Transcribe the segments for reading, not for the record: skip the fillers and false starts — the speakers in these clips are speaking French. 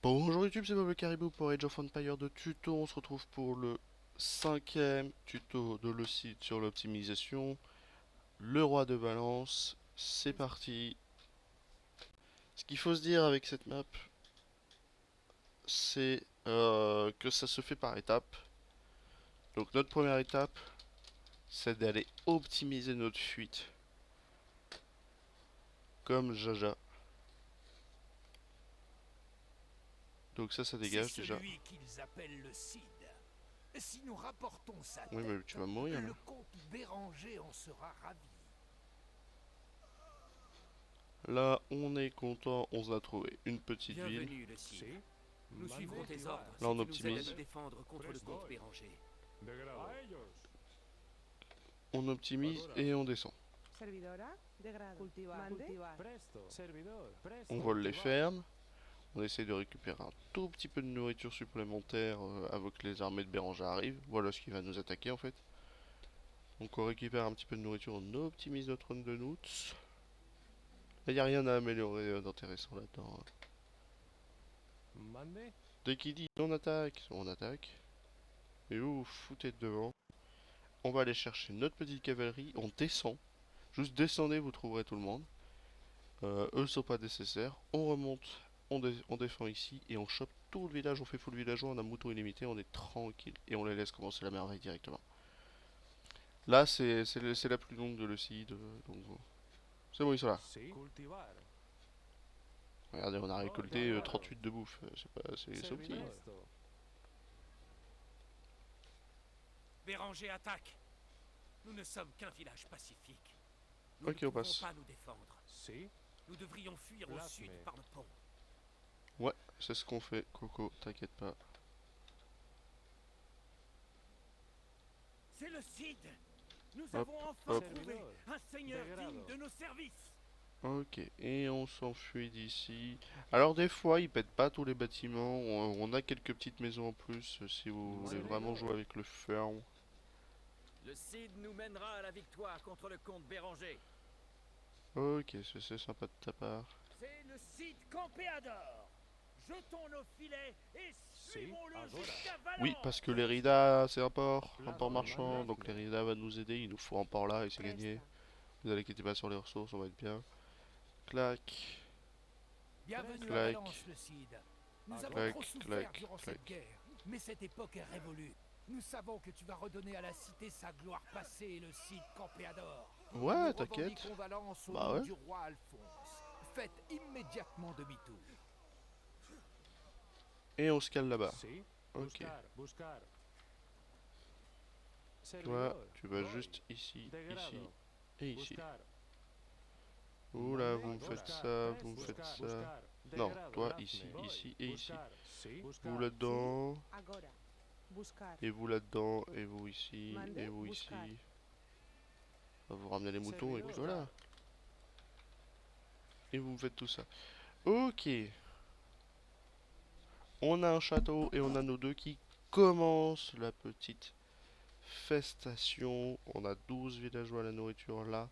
Bonjour YouTube, c'est Bob le Caribou pour Age of Empire de tuto. On se retrouve pour le cinquième tuto de le site sur l'optimisation. Le roi de Valence, c'est parti. Ce qu'il faut se dire avec cette map, c'est que ça se fait par étapes. Donc notre première étape, c'est d'aller optimiser notre fuite. Comme Jaja. Donc ça C'est dégage déjà. celui qu'ils appellent le Cid. Si nous rapportons sa Oui mais tête, tu vas mourir là. le comte Béranger en sera ravi. Là on est content, on s'en a trouvé une petite ville. Bienvenue, le Cid. Nous suivrons tes ordres Là si on tu nous aides à optimise. nous défendre contre le comte Béranger. On optimise et on descend. Servidora, degrado. Cultivar. Cultivar. Presto. Servidor. Presto. On vole les fermes. On essaie de récupérer un tout petit peu de nourriture supplémentaire avant que les armées de Béranger arrivent. Voilà ce qui va nous attaquer en fait. Donc on récupère un petit peu de nourriture, on optimise notre run de Noots. Il n'y a rien à améliorer d'intéressant là-dedans, hein. Mande. Dès qu'il dit on attaque, on attaque. Et vous vous foutez de devant. On va aller chercher notre petite cavalerie, on descend. Juste descendez, vous trouverez tout le monde. Eux sont pas nécessaires. On remonte, on défend ici et on chope tout le village. On fait full villageois, on a mouton illimité, on est tranquille. Et on les laisse commencer la merveille directement. Là, c'est la plus longue de l'Eucide. Donc, c'est bon, ils sont là. Si. Cultivar. Regardez, on a récolté D'accord. 38 de bouffe. C'est petit. Servidor. Béranger attaque. Nous ne sommes qu'un village pacifique. Nous Ok, ne on pouvons passe. pas nous défendre. Si. Nous devrions fuir au Place, sud mais- par le pont. Ouais, c'est ce qu'on fait, Coco, t'inquiète pas. C'est le Cid. Nous Hop, avons enfin hop. trouvé un seigneur Degrado. digne de nos services. Ok, et on s'enfuit d'ici. Alors des fois, ils pètent pas tous les bâtiments. On a quelques petites maisons en plus si vous voulez vraiment jouer avec le ferme. Le Cid nous mènera à la victoire contre le comte Béranger. Ok, c'est sympa de ta part. C'est le Cid Campéador. Jetons nos filets et suivons-le agora. jusqu'à Valence. Oui, parce que l'Erida, c'est un port Là, marchand. là, Donc là. l'Erida va nous aider. Il nous faut un port là et c'est gagné. Presta. Vous inquiétez pas sur les ressources, on va être bien. Clac. Bienvenue à Clac. Valence, le Cid. Nous avons Clac, trop souffert clac, durant clac. cette guerre, mais cette époque est révolue. Nous savons que tu vas redonner à la cité sa gloire passée, le Cid Campéador. Ouais, Nous t'inquiète. revendiquons Valence au Bah nom ouais. du roi Alphonse. Faites immédiatement demi-tour. Et on se cale là-bas. Si. Ok. Buscar. Buscar. Toi, Servidor. tu vas Voy. juste ici, Degrado. ici et ici. Buscar. Oula, Mande. vous me faites Buscar. ça, Presto. vous me faites Buscar. ça. Buscar. Non, Degrado. toi Hazme. ici, Voy. ici et ici. Buscar. Si. Vous Buscar. là-dedans, Agora. Buscar. et vous là-dedans, et vous ici, Mande, et vous buscar. ici. On va vous ramener les moutons et puis Servidor. voilà. Et vous me faites tout ça. Ok. On a un château et on a nos deux qui commencent la petite festation. On a 12 villageois à la nourriture là.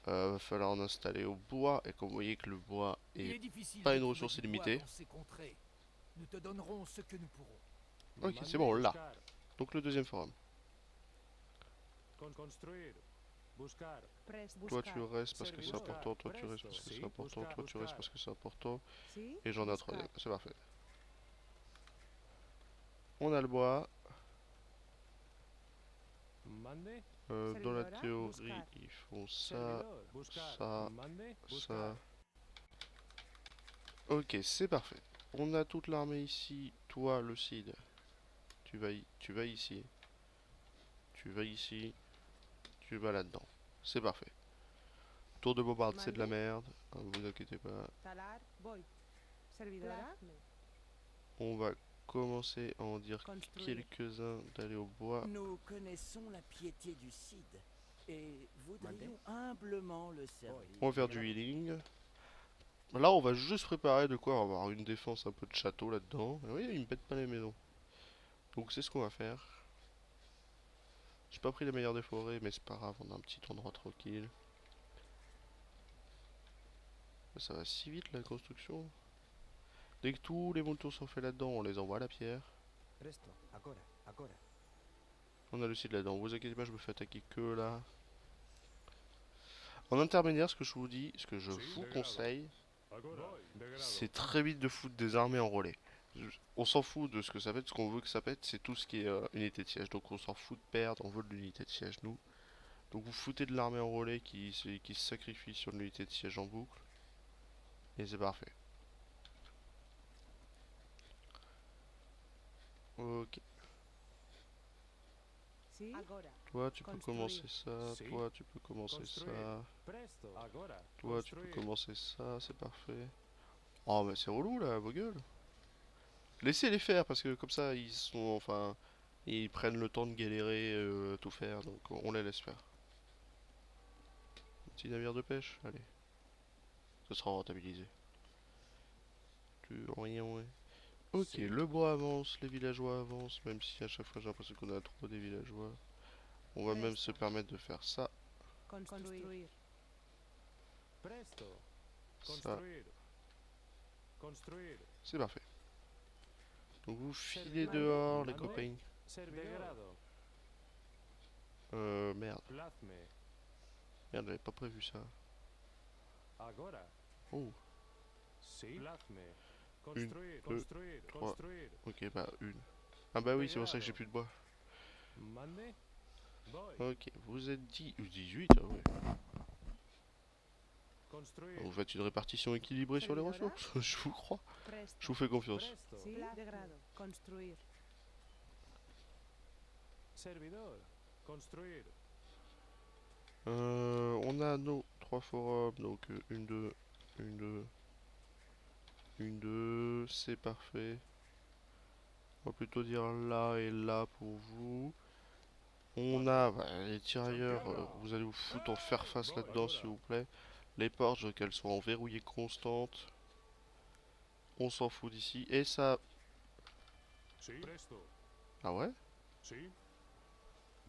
Va falloir en installer au bois. Et comme vous voyez que le bois Il est est difficile pas de une trouver ressource du bois illimitée. dans ces contrées. Nous te donnerons ce que nous pourrons. Ok, Mande. c'est bon, là. Buscar. Donc le deuxième forum. Construire. Buscar. Presta. Toi Buscar. tu restes parce que c'est Servidor. important, toi tu restes parce que Presto. c'est Si. important, Buscar. toi tu restes Buscar. parce que c'est important. Si. Et j'en ai un Buscar. troisième, c'est parfait. On a le bois. Mande. Dans la Servidora, théorie, buscar. ils font ça, Servidor. Buscar. ça, Mande. ça. Buscar. Ok, c'est parfait. On a toute l'armée ici. Toi, le Cid, tu vas ici. Tu vas ici. Tu vas là-dedans. C'est parfait. Tour de bombarde, c'est de la merde. Hein, vous inquiétez pas. Talar. Voy. Servidora. Plasme. On va commencer à en dire Construire. quelques-uns d'aller au bois. Nous connaissons la piété du Cid et voudrions humblement le servir. On va faire du healing. Là, on va juste préparer de quoi avoir une défense un peu de château là-dedans. Et oui, il me pète pas les maisons. Donc c'est ce qu'on va faire. J'ai pas pris les meilleurs des forêts, mais c'est pas grave, on a un petit endroit tranquille. Ça va si vite la construction. Dès que tous les moutons sont faits là-dedans, on les envoie à la pierre. Presto, agora, agora. On a le site là-dedans. Vous inquiétez pas, je me fais attaquer que là. En intermédiaire, ce que je vous dis, ce que je vous conseille, Agora. Degrado. c'est très vite de foutre des armées en relais. On s'en fout de ce que ça pète, ce qu'on veut que ça pète, c'est tout ce qui est unité de siège. Donc on s'en fout de perdre, on veut de l'unité de siège, nous. Donc vous foutez de l'armée en relais qui se sacrifie sur l'unité de siège en boucle. Et c'est parfait. Ok. Si. Agora. Toi, tu peux Construire. commencer ça. Si. Toi, tu peux commencer Construire. ça. Presto. Agora. Toi, tu peux Construir. commencer ça. C'est parfait. Oh, mais c'est relou là, vos gueules. Laissez-les faire parce que comme ça, ils sont. Enfin. Ils prennent le temps de galérer, tout faire. Donc on les laisse faire. Petit navire de pêche, allez. Ça sera rentabilisé. Rien, ouais. Ok, Si. le bois avance, les villageois avancent, même si à chaque fois j'ai l'impression qu'on a trop des villageois. On va même se permettre de faire ça, Construir. Presto. ça, Construir. Construir. c'est parfait. Donc vous filez Servir. dehors, les Mandé. copains. Degrado. Merde, Plazme. merde, j'avais pas prévu ça. Agora. Oh, Si. Plazme. Construir. deux, Construir. trois. Construir. ok, bah une. Ah bah oui, c'est pour ça que j'ai plus de bois. Mande. Voy. Ok, vous êtes 18, ah ouais. Construir. Vous faites une répartition équilibrée sur les Servidora. ressources, je vous crois. Presto. Je vous fais confiance. Presto. Si. Degrado. Construir. Servidor. Construir. On a nos 3 forums, donc une, deux, une, deux, une, deux, c'est parfait. On va plutôt dire là et là pour vous. On a les tirailleurs, vous allez vous foutre en faire face là-dedans s'il vous plaît. Les portes, je veux qu'elles soient en verrouillée constante. On s'en fout d'ici. Et ça... Si. Presto. Ah ouais? Si.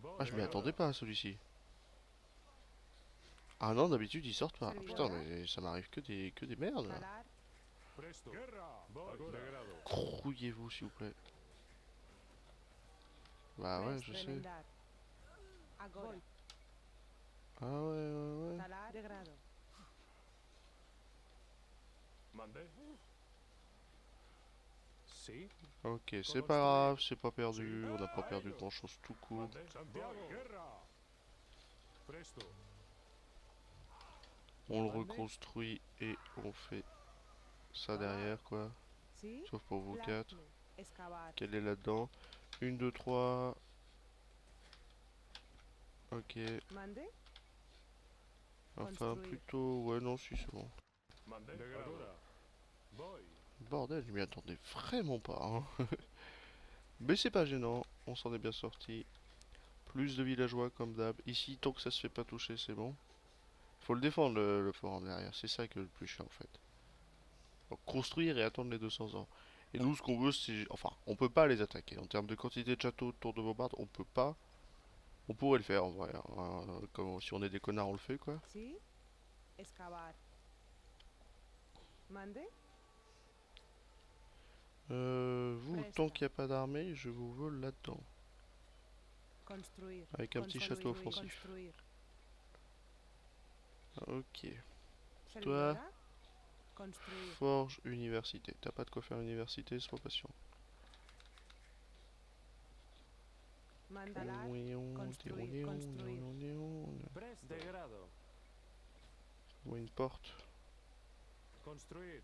Voy. Ah je m'y attendais pas à celui-ci. Ah non, d'habitude ils sortent pas. Ah, putain, mais ça m'arrive que des merdes là. Talar. Presto. Guerra. Voy. Degrado. Crouillez-vous s'il vous plaît. Bah ouais, je sais. Remendar. Agora. Ah ouais. Talar. Degrado. Mande. Si. Ok, c'est pas grave, c'est pas perdu. On n'a pas perdu grand chose tout court. Mande. Santiago. Guerra. Presto. On le reconstruit et on fait ça derrière quoi. Si. Sauf pour vous Plasme. 4. Excavar. Quelle est là-dedans? 1, 2, 3. Ok. Mande. Enfin Construire. plutôt... Ouais non si c'est bon. Mande. Degrado. Voy. Bordel, je m'y attendais vraiment pas. Hein. Mais c'est pas gênant, on s'en est bien sorti. Plus de villageois comme d'hab. Ici, tant que ça se fait pas toucher, c'est bon. Faut le défendre le forum derrière, c'est ça qui est le plus chiant en fait. Donc, construire et attendre les 200 ans. Et nous, ce qu'on veut, c'est... Enfin, on peut pas les attaquer. En termes de quantité de châteaux, de tours de bombarde, on peut pas. On pourrait le faire en vrai. Hein. Comme si on est des connards, on le fait quoi. Si. Excavar. Mande. Vous, Presta. tant qu'il n'y a pas d'armée, je vous veux là-dedans. Construire. Avec un petit château Construire. offensif. Construire. Ok. Servidora. Construire. Forge, université. T'as pas de quoi faire université, sois patient. Mandalar. Construire. Presto. Degrado. Une porte. Construir.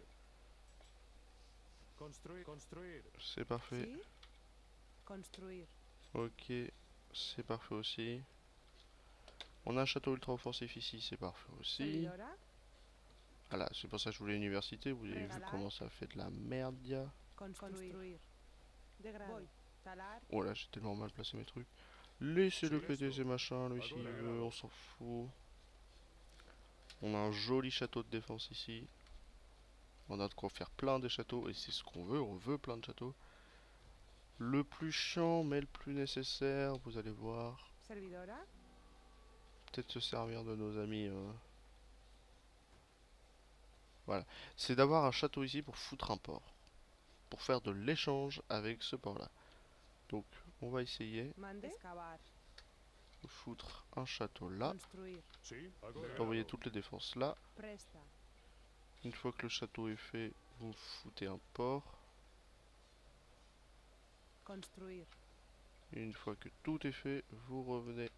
Construir. Construir. C'est parfait. Si. Construire. Ok. C'est parfait aussi. On a un château ultra offensif ici, c'est parfait aussi. Servidora. Voilà, c'est pour ça que je voulais université. Vous avez vu Regalar. comment ça fait de la merde, ya. Construire. Degrado. Talar. Oh là, j'ai tellement mal placé mes trucs. Laissez-le Si, péter resto. ces machins, lui, s'il veut, on s'en fout. On a un joli château de défense ici. On a de quoi faire plein de châteaux, et c'est ce qu'on veut, on veut plein de châteaux. Le plus chiant, mais le plus nécessaire, vous allez voir. Servidora. Peut-être se servir de nos amis. Voilà. C'est d'avoir un château ici pour foutre un port. pour faire de l'échange avec ce port-là. Donc, on va essayer Mande. Excavar. de foutre un château là, Construir. Sí, agora. d'envoyer toutes les défenses là. Presta. Une fois que le château est fait, vous foutez un port. Construir. Et une fois que tout est fait, vous revenez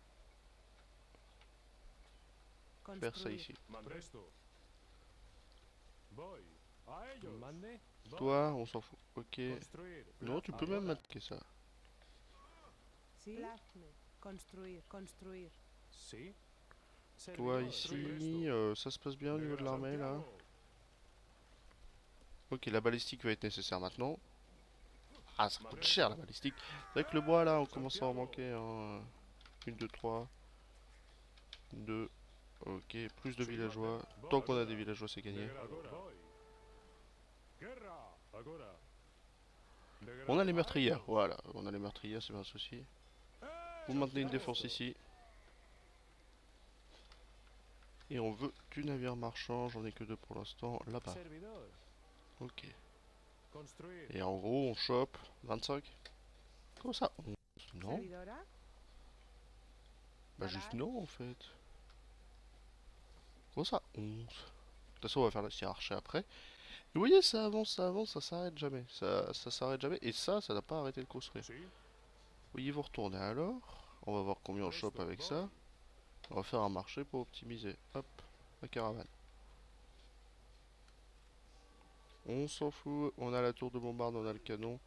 faire ça Construir. ici. Presto. Voy. A ellos. Mande. Voy. Toi, on s'en fout. Ok. Construir. Non, tu peux Agora. même marquer ça. Sí. Plasme. Construir. Construir. Sí. Toi Servidor. ici, ça se passe bien au niveau de l'armée là. Santiago. Ok, la balistique va être nécessaire maintenant. Ah, ça coûte cher la balistique. C'est vrai que le bois là, on commence à en manquer. Hein. 1, 2, 3. 2. Ok, plus de villageois. Tant qu'on a des villageois, c'est gagné. Agora. Voy. Guerra. Agora. On a les meurtrières, voilà. On a les meurtrières, c'est pas un souci. Vous maintenez une défense ici. Et on veut du navire marchand, j'en ai que 2 pour l'instant, là-bas. Servidor. Ok. Construir. Et en gros, on chope 25. Comment ça 11? Non. Servidora. Bah juste non en fait. Comment ça 11? De toute façon, on va faire la hiérarchie après. Et vous voyez, ça avance, ça s'arrête jamais. Ça s'arrête jamais. Et ça n'a pas arrêté de construire. Sí. Veuillez vous retourner alors. On va voir combien on chope avec ça. On va faire un marché pour optimiser. Hop, la caravane. On s'en fout. On a la tour de bombarde, on a le canon.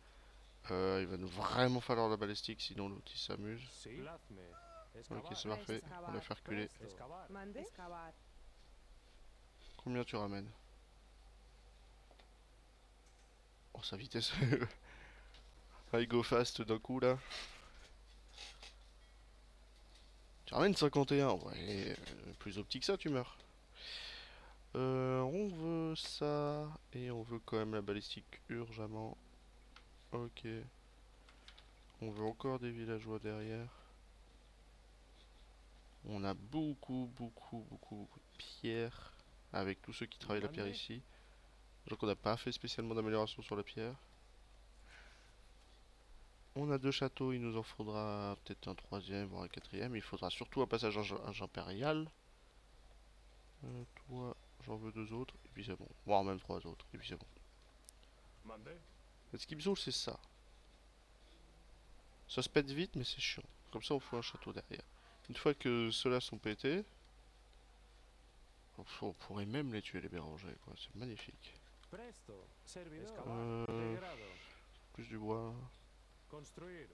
Il va nous vraiment falloir la balistique, sinon l'outil s'amuse. Sí. Plasme. Ok, c'est Excavar. parfait. On a fait reculer. Excavar. Mande. Excavar. Combien tu ramènes? Oh, sa vitesse. I go fast d'un coup là. Tu ramènes 51. Ouais, plus optique que ça, tu meurs. On veut ça. Et on veut quand même la balistique urgemment. Ok. On veut encore des villageois derrière. On a beaucoup de pierres. Avec tous ceux qui travaillent la pierre ici. Donc on n'a pas fait spécialement d'amélioration sur la pierre. On a 2 châteaux, il nous en faudra peut-être un 3e, voire un 4e. Il faudra surtout un passage impérial. Toi, j'en veux 2 autres, et puis c'est bon. Voire même 3 autres, et puis c'est bon. Mande. Et ce qui me saoule, c'est ça. Ça se pète vite, mais c'est chiant. Comme ça, on fout un château derrière. Une fois que ceux-là sont pétés, on pourrait même les tuer, les bérangers, quoi. C'est magnifique. Presto. Servidor. Euh, Degrado. plus du bois. Construir.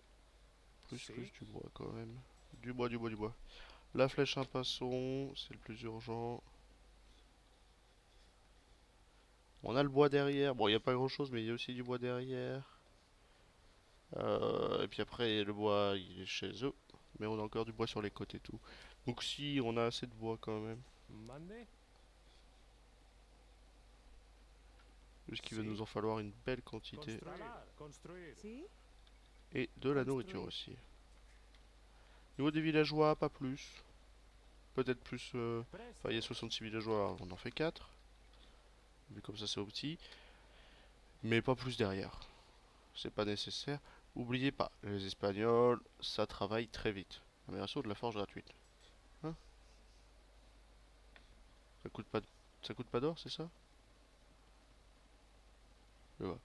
Plus Sí. du bois, quand même. Du bois. La flèche un passon, c'est le plus urgent. On a le bois derrière. Bon, il n'y a pas grand chose, mais il y a aussi du bois derrière. Et puis après, le bois, il est chez eux. Mais on a encore du bois sur les côtés et tout. Donc si, on a assez de bois quand même. Mande. Juste qu'il va nous en falloir une belle quantité. Construir. Sí. Et de la nourriture aussi. Niveau des villageois, pas plus. Peut-être plus... Enfin, il y a 66 villageois, on en fait 4. Vu comme ça, c'est au petit. Mais pas plus derrière. C'est pas nécessaire. Oubliez pas, les Espagnols, ça travaille très vite. Amélioration de la forge gratuite. Hein? Ça coûte pas d'or, c'est ça? Je vois.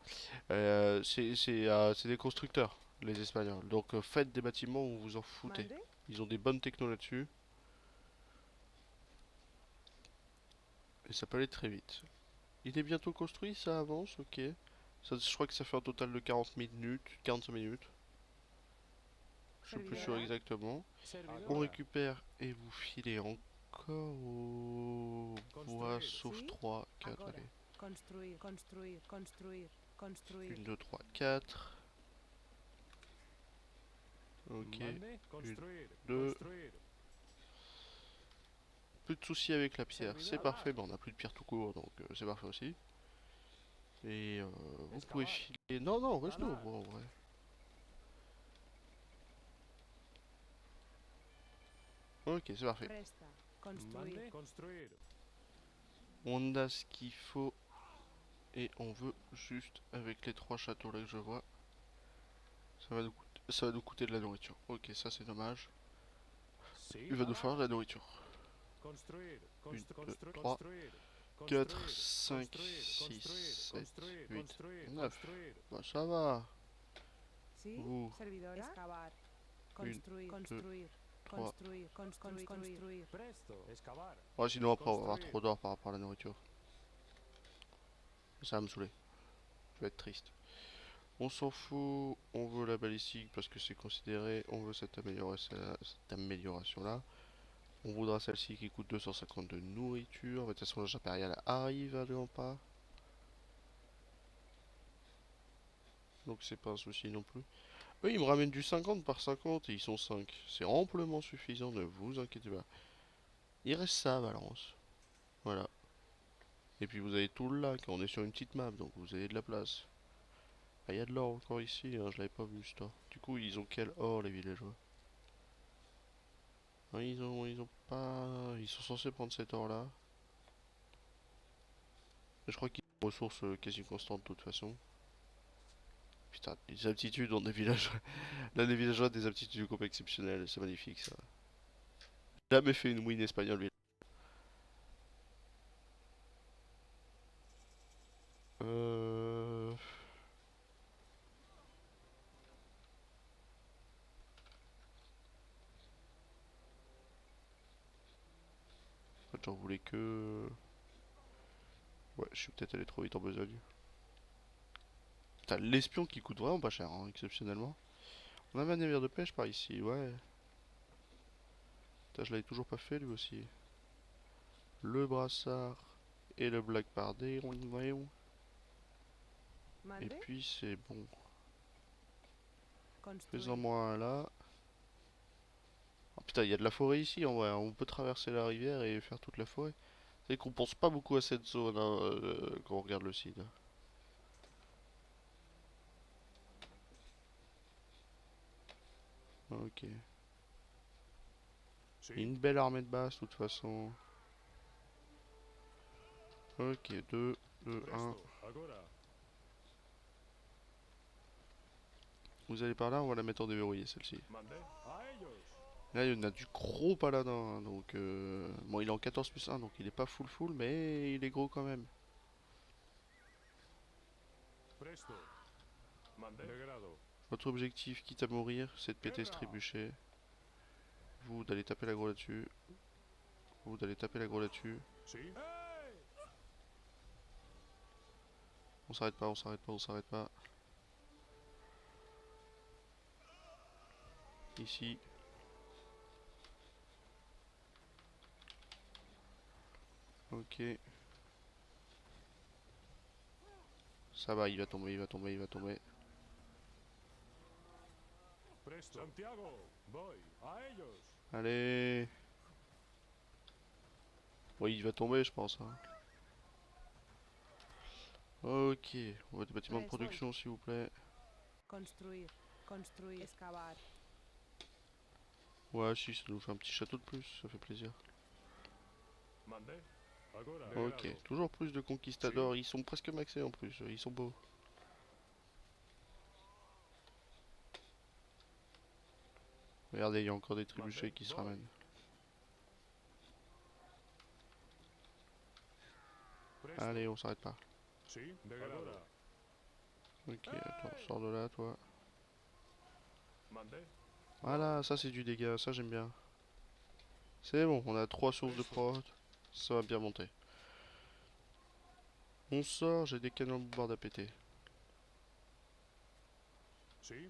C'est des constructeurs, les Espagnols. Donc faites des bâtiments où vous en foutez. Mande. Ils ont des bonnes technos là-dessus. Et ça peut aller très vite. Il est bientôt construit, ça avance, ok. Ça, je crois que ça fait un total de 40 minutes, 45 minutes. Je suis plus sûr exactement. Servidor. On récupère et vous filez encore au bois, sauf Si. 3, 4, Agora. allez. Construir. Construir. Construir. Construir. 1, 2, 3, 4. Ok. Mande. Construir. 2. Construir. Plus de soucis avec la pierre, c'est Servidor. parfait. Bon, on n'a plus de pierre tout court, donc c'est parfait aussi. Et vous pouvez filer... Non, non, reste-nous au bois en vrai. Ok, c'est parfait. Presta. Construir. Mande. Construir. On a ce qu'il faut Et on veut juste, avec les 3 châteaux là que je vois, ça va nous coûter de la nourriture. Ok, ça c'est dommage. Sí, Il va nous falloir de la nourriture. construir, 1, 2, 3, construir, 4, construir, 5, construir, 6, construir, 7, construir, 8, construir, 9. construir. Bah ça va. Sí, Ouh. servidora. Excavar. 1, Construir, 2, construir, 3. construir, construir. Presto, excavar, Ouais, sinon après on va avoir construire. trop d'or par rapport à la nourriture. Ça va me saouler. Je vais être triste. On s'en fout, on veut la balistique parce que c'est considéré, on veut cette amélioration là. On voudra celle-ci qui coûte 250 de nourriture. De toute façon l'âge impérial arrive à grands pas. Donc c'est pas un souci non plus. Eux ils me ramènent du 50 par 50 et ils sont 5. C'est amplement suffisant, ne vous inquiétez pas. Il reste ça à Valence. Voilà. Et puis vous avez tout le lac, on est sur une petite map donc vous avez de la place. Ah, il y a de l'or encore ici, hein, je l'avais pas vu ça. Du coup ils ont quel or les villageois? Ah, ils ont pas... Ils sont censés prendre cet or là. Je crois qu'ils ont une ressource quasi constante de toute façon. Putain, les aptitudes ont des villageois. Là, les villageois ont des aptitudes du groupe exceptionnelles, c'est magnifique ça. J'ai jamais fait une win espagnole. Euh... J'en voulais que... Ouais, je suis peut-être allé trop vite en besogne. Putain, l'espion qui coûte vraiment pas cher, hein, exceptionnellement. On avait un navire de pêche par ici, ouais. Putain, je l'avais toujours pas fait lui aussi. Le brassard et le black pardé. Et Mande. puis c'est bon. Construir. Fais-en-moi un là. Oh, putain, il y a de la forêt ici en vrai. On peut traverser la rivière et faire toute la forêt. C'est qu'on pense pas beaucoup à cette zone hein, quand on regarde le site. Ok. Sí, Une belle armée de base de toute façon. Ok, 2, 2, 1. presto, agora. Vous allez par là, on va la mettre en déverrouillé celle-ci. Mande, a ellos. Là, il y en a du gros paladin. Hein, donc, bon, il est en 14 plus 1, donc il est pas full, mais il est gros quand même. Presto. Mande, de grado. Votre objectif, quitte à mourir, c'est de péter ce Guerra. trébuchet. Vous d'aller taper l'aggro là-dessus. Vous d'aller taper l'aggro là-dessus. Sí. ¡Ey! On s'arrête pas, on s'arrête pas, on s'arrête pas. Ici. Ok. Ça va, il va tomber, il va tomber, il va tomber. Presto. Santiago, voy, a ellos. Allez. Oui, il va tomber, je pense. Hein. Ok. On va des bâtiments de Presto. production, s'il vous plaît. Construir. Construir. Excavar. Ouais, si, ça nous fait un petit château de plus, ça fait plaisir. Mande, agora. De Ok, grado. toujours plus de conquistadors, ils sont presque maxés en plus, ils sont beaux. Regardez, il y a encore des trébuchets qui se ramènent. Presto. Allez, on s'arrête pas. Sí, de grado. Ok, attends, sors de là, toi. Mande, Voilà, ça c'est du dégât, ça j'aime bien. C'est bon, on a 3 sources de prod, ça va bien monter. On sort, j'ai des canons de bombard à péter. sí.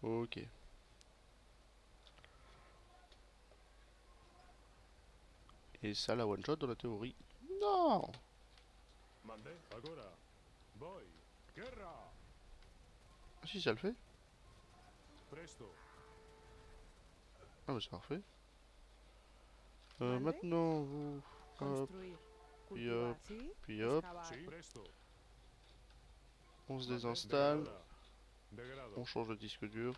Ok. Et ça, la one shot dans la théorie. Non! Mande, agora. Voy. Guerra. Ah si, ça le fait. Presto. Ah bah c'est parfait. Mande. Maintenant, vous... Hop, Construir. puis Cultivar. hop, Sí. puis hop. Excavar. Sí. Presto. On se Mande, désinstalle. de grado. De grado. On change de disque dur.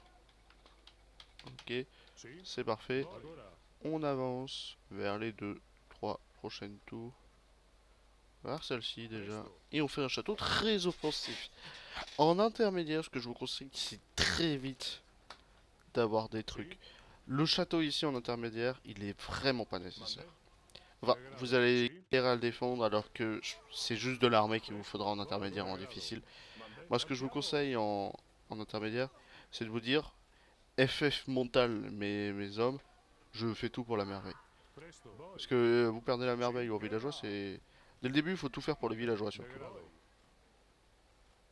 Ok, Sí. c'est parfait. Agora. On avance vers les 2, 3 prochaines tours. voir celle-ci déjà. Et on fait un château très offensif. En intermédiaire, ce que je vous conseille, c'est très vite d'avoir des trucs. Le château ici en intermédiaire, il est vraiment pas nécessaire. Enfin, vous allez galérer à le défendre alors que c'est juste de l'armée qu'il vous faudra en intermédiaire en difficile. Moi, ce que je vous conseille en intermédiaire, c'est de vous dire FF mental mes hommes, je fais tout pour la merveille. Presto, voy. Parce que vous perdez la merveille aux villageois, c'est... Dès le début, il faut tout faire pour les villageois surtout. Degrado.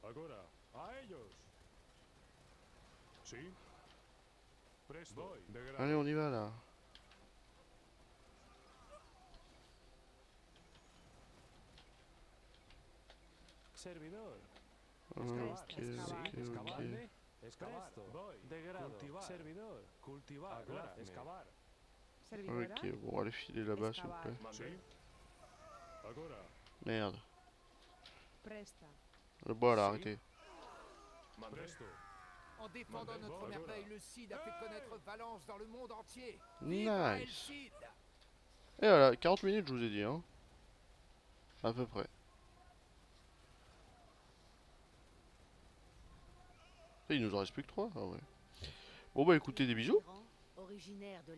Agora, a ellos. Sí. Presto, voy. Degrado. Allez, on y va là. Servidor. Ok, excavar. ok, ok. Excavar. Voy. Degrado. Cultivar. Servidor. Cultivar. Agora, excavar. Servidora. Ok, bon, allez filer là-bas s'il vous Excavar. plaît. Sí. Agora. Merde. Presta. Le bois là, Si. arrêtez. Presto. En défendant Mandez, notre bon, merveille, le Cid a fait connaître Valence dans le monde entier. Nice. El Cid! Et voilà, 40 minutes je vous ai dit, hein. À peu près. Et il nous en reste plus que 3, ah ouais. Bon bah écoutez, des bisous. Originaire de